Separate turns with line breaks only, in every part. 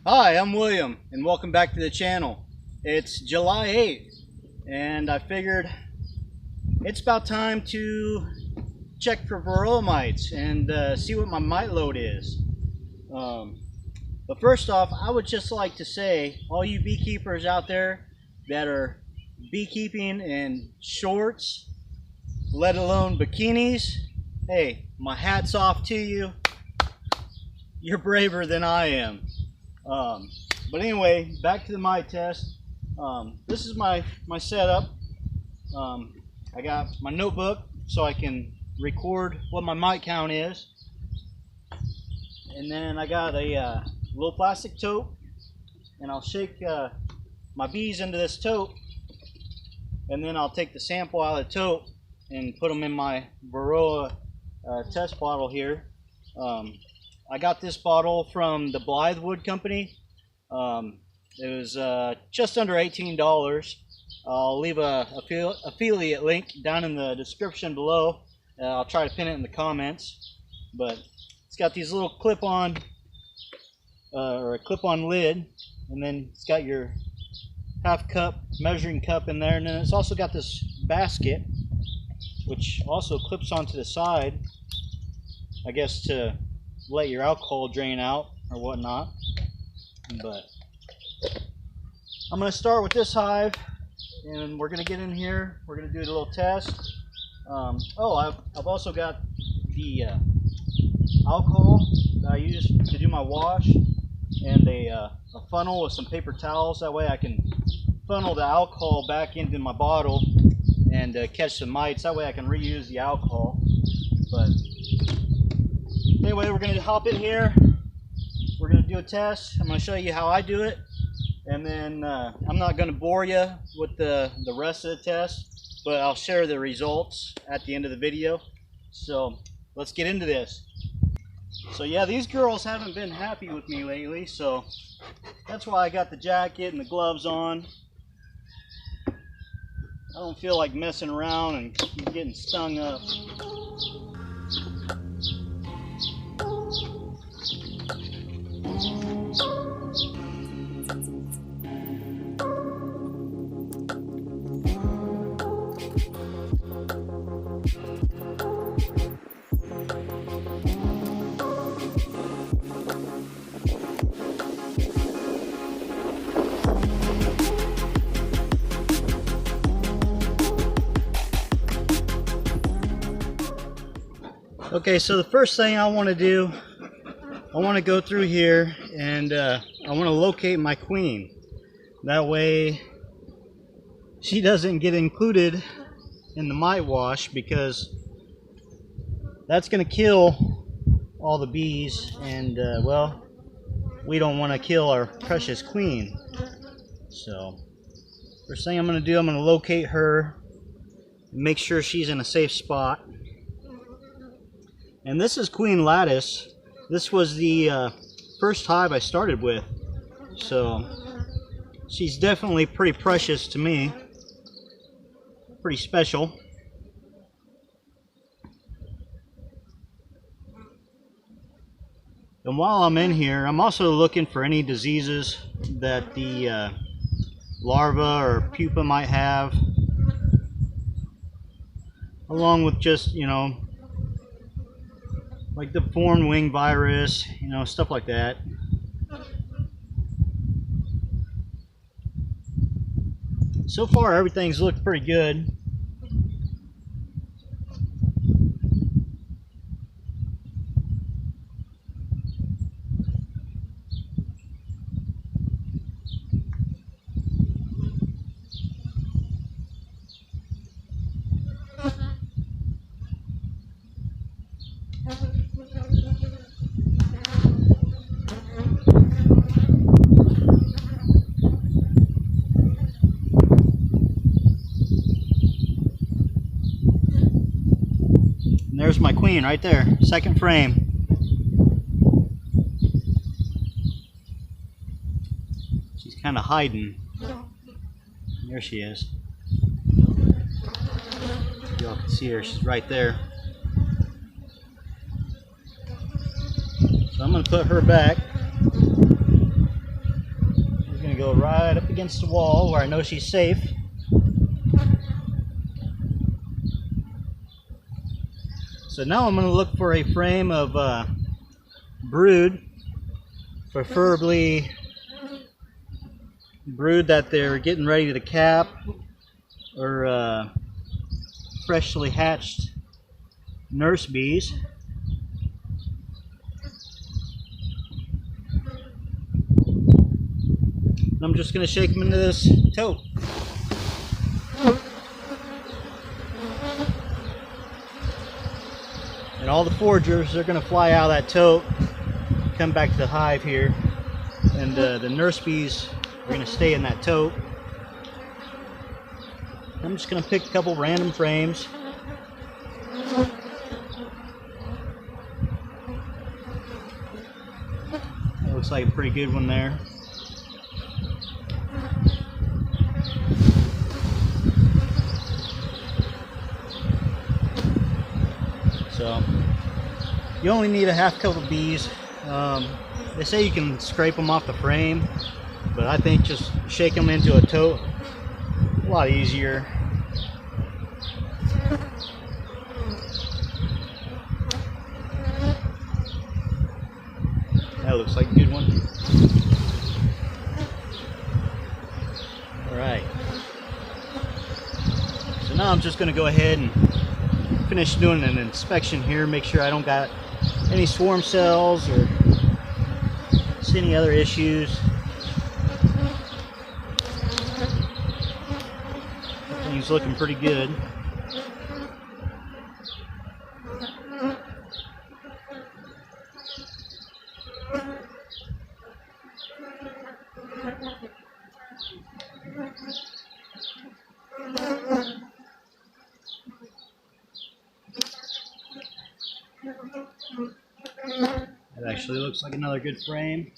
Hi, I'm William, and welcome back to the channel. It's July 8th, and I figured it's about time to check for Varroa mites and see what my mite load is. But first off, I would just like to say, all you beekeepers out there that are beekeeping in shorts, let alone bikinis, hey, my hat's off to you. You're braver than I am. But anyway, back to the mite test. This is my setup. I got my notebook so I can record what my mite count is, and then I got a little plastic tote, and I'll shake my bees into this tote, and then I'll take the sample out of the tote and put them in my Varroa test bottle here. I got this bottle from the Blythewood company. It was just under $18. I'll leave a affiliate link down in the description below. I'll try to pin it in the comments. But it's got these little clip-on or a clip-on lid, and then it's got your half cup measuring cup in there, and then it's also got this basket which also clips onto the side, I guess to let your alcohol drain out or whatnot. But I'm going to start with this hive, and we're going to get in here. We're going to do a little test. I've also got the alcohol that I use to do my wash, and a funnel with some paper towels. That way I can funnel the alcohol back into my bottle and catch some mites. That way I can reuse the alcohol. But anyway, we're going to hop in here. We're going to do a test. I'm going to show you how I do it, and then I'm not going to bore you with the rest of the test, but I'll share the results at the end of the video. So let's get into this. So yeah, these girls haven't been happy with me lately, so that's why I got the jacket and the gloves on. I don't feel like messing around and getting stung up. Okay, so the first thing I want to do, I want to go through here and I want to locate my queen. That way she doesn't get included in the mite wash, because that's going to kill all the bees, and well, we don't want to kill our precious queen. So first thing I'm going to do, I'm going to locate her and make sure she's in a safe spot. And this is Queen Lattice. This was the first hive I started with, so she's definitely pretty precious to me, pretty special. And while I'm in here, I'm also looking for any diseases that the larva or pupa might have, along with just, you know, like the foreign wing virus, you know, stuff like that. So far, everything's looked pretty good. There's my queen right there, second frame. She's kind of hiding. There she is. Y'all can see her, she's right there. So I'm going to put her back. go right up against the wall where I know she's safe. So now I'm going to look for a frame of brood, preferably brood that they're getting ready to cap, or freshly hatched nurse bees. And I'm just going to shake them into this tote. And all the foragers, they're going to fly out of that tote, come back to the hive here, and the nurse bees are going to stay in that tote. I'm just going to pick a couple random frames. That looks like a pretty good one there. So you only need a half cup of bees. They say you can scrape them off the frame, but I think just shake them into a tote, a lot easier. That looks like a good one. Alright. So now I'm just going to go ahead and finish doing an inspection here, make sure I don't got any swarm cells or see any other issues. Everything's looking pretty good. It actually looks like another good frame.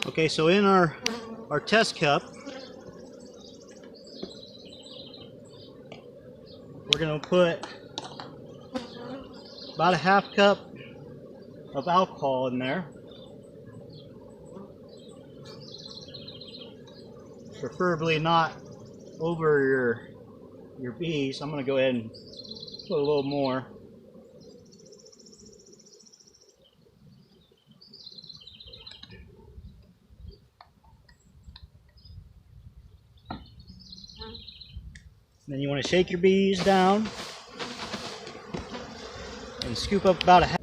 Okay, so in our test cup, we're going to put about a half cup of alcohol in there. Preferably not over your bees. I'm going to go ahead and put a little more. Then you want to shake your bees down and scoop up about a half.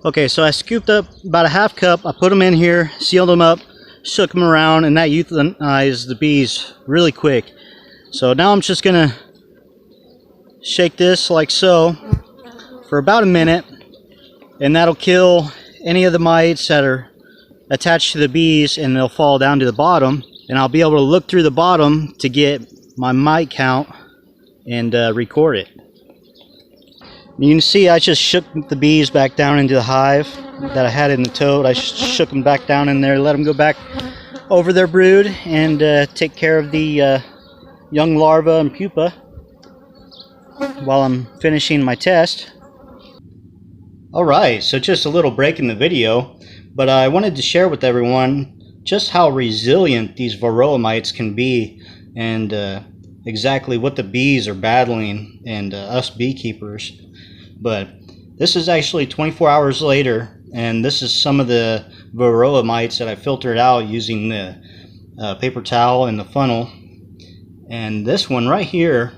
Okay, so I scooped up about a half cup. I put them in here, sealed them up, shook them around, and that euthanized the bees really quick. So now I'm just gonna shake this like so for about a minute, and that'll kill any of the mites that are attached to the bees, and they'll fall down to the bottom, and I'll be able to look through the bottom to get my mite count and record it. You can see I just shook the bees back down into the hive that I had in the tote. I shook them back down in there, let them go back over their brood and take care of the young larvae and pupa while I'm finishing my test. Alright, so just a little break in the video, but I wanted to share with everyone just how resilient these Varroa mites can be, and exactly what the bees are battling and us beekeepers. But this is actually 24 hours later, and this is some of the Varroa mites that I filtered out using the paper towel and the funnel. And this one right here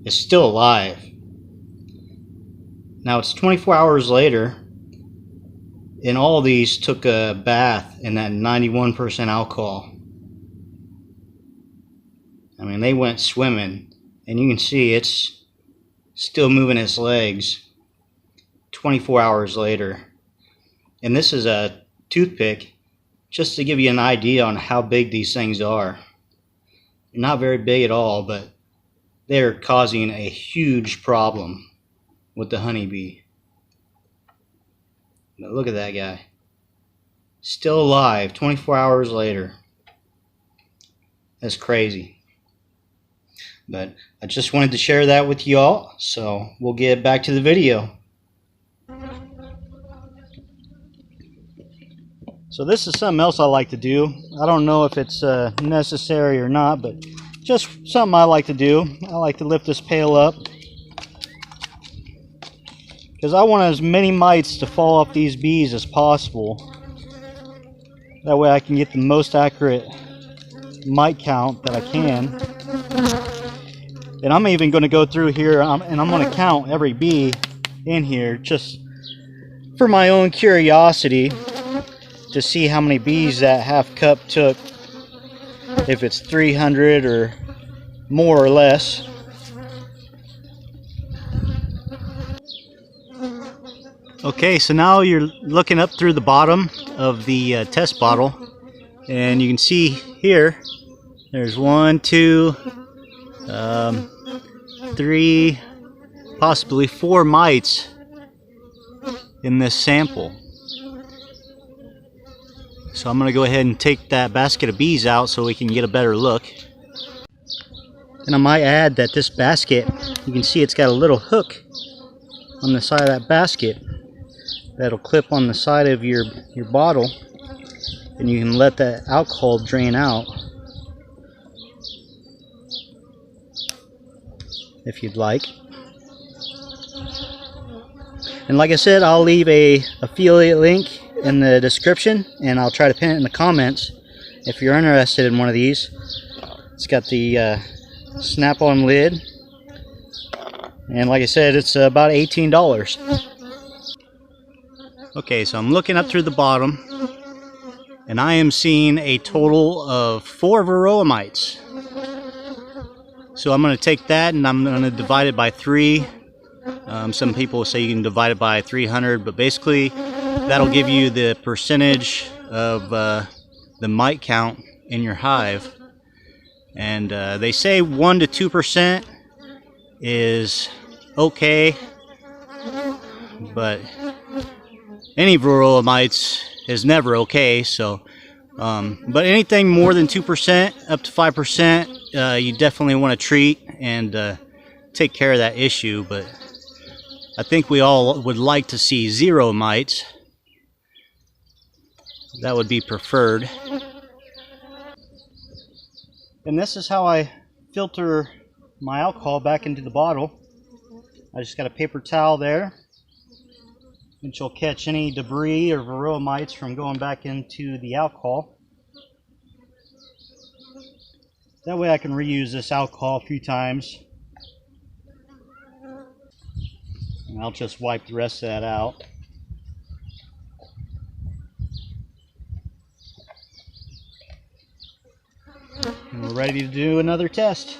is still alive. Now it's 24 hours later, and all these took a bath in that 91% alcohol. I mean, they went swimming, and you can see it's still moving its legs. 24 hours later. And this is a toothpick, just to give you an idea on how big these things are. They're not very big at all, but they're causing a huge problem with the honeybee. Now look at that guy. Still alive 24 hours later. That's crazy. But I just wanted to share that with y'all, so we'll get back to the video. So this is something else I like to do. I don't know if it's necessary or not, but just something I like to do. I like to lift this pail up because I want as many mites to fall off these bees as possible. That way I can get the most accurate mite count that I can. And I'm even going to go through here and I'm going to count every bee in here just for my own curiosity, to see how many bees that half cup took, if it's 300 or more or less. Okay, so now you're looking up through the bottom of the test bottle, and you can see here there's 1, 2, 3, possibly 4 mites in this sample. So I'm going to go ahead and take that basket of bees out so we can get a better look. And I might add that this basket, you can see it's got a little hook on the side of that basket that'll clip on the side of your bottle, and you can let that alcohol drain out if you'd like. And like I said, I'll leave a affiliate link in the description, and I'll try to pin it in the comments if you're interested in one of these. It's got the snap-on lid, and like I said, it's about $18. Okay, so I'm looking up through the bottom, and I am seeing a total of 4 Varroa mites. So I'm going to take that and I'm going to divide it by 3. Some people say you can divide it by 300, but basically that'll give you the percentage of the mite count in your hive. And they say 1 to 2% is okay, but any Varroa mites is never okay. So, but anything more than 2%, up to 5%, you definitely want to treat and take care of that issue. But I think we all would like to see 0 mites. That would be preferred. And this is how I filter my alcohol back into the bottle. I just got a paper towel there, which will catch any debris or Varroa mites from going back into the alcohol. That way I can reuse this alcohol a few times. And I'll just wipe the rest of that out. And we're ready to do another test.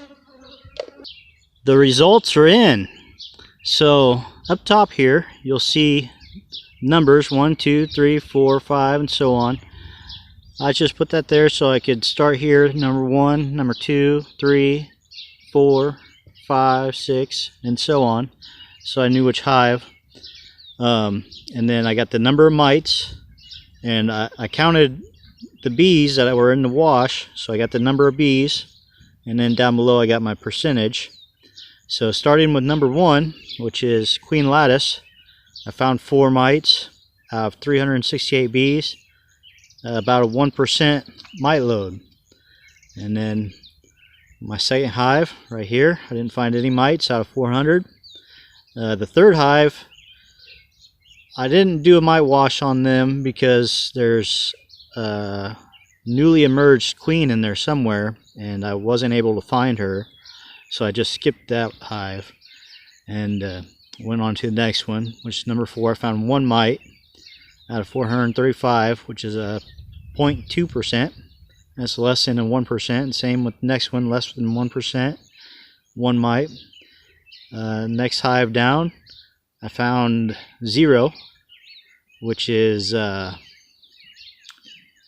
The results are in. So up top here you'll see numbers 1, 2, 3, 4, 5, and so on. I just put that there so I could start here, number 1, number 2, 3, 4, 5, 6, and so on. So I knew which hive. And then I got the number of mites, and I counted the bees that were in the wash, so I got the number of bees, and then down below I got my percentage. So starting with number 1, which is Queen Lattice, I found 4 mites out of 368 bees, about a 1% mite load. And then my second hive right here, I didn't find any mites out of 400. The third hive, I didn't do a mite wash on them because there's a newly emerged queen in there somewhere, and I wasn't able to find her, so I just skipped that hive and went on to the next one, which is number 4. I found 1 mite out of 435, which is a 0.2%. That's less than a 1%. Same with the next one, less than 1%. 1 mite. Next hive down, I found 0, which is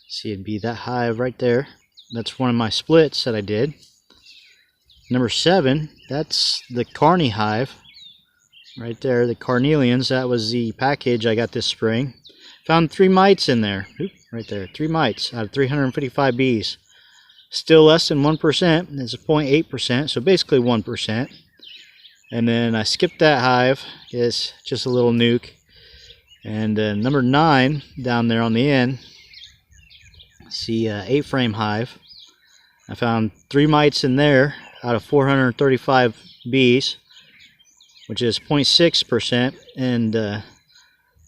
see, it'd be that hive right there. That's one of my splits that I did. Number 7, that's the Carney hive right there, the carnelians. That was the package I got this spring. Found 3 mites in there. Oop, right there, 3 mites out of 355 bees. Still less than 1%. It's a 0.8%, so basically 1%. And then I skipped that hive. It's just a little nuke. And number 9 down there on the end, see, 8-frame hive. I found 3 mites in there out of 435 bees, which is 0.6%, and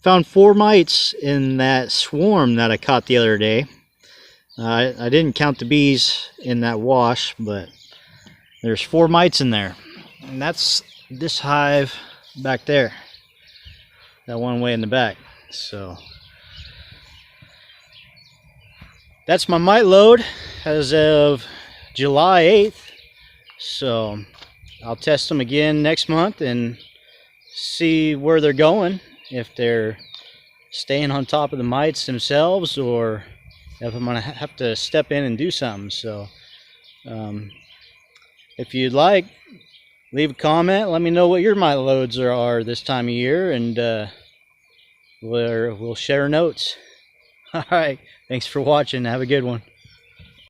found 4 mites in that swarm that I caught the other day. I didn't count the bees in that wash, but there's 4 mites in there, and that's this hive back there, that one way in the back. So that's my mite load as of July 8th. So I'll test them again next month and see where they're going, if they're staying on top of the mites themselves, or if I'm gonna have to step in and do something. So if you'd like, leave a comment, let me know what your mite loads are this time of year, and we'll share notes. All right, thanks for watching. Have a good one.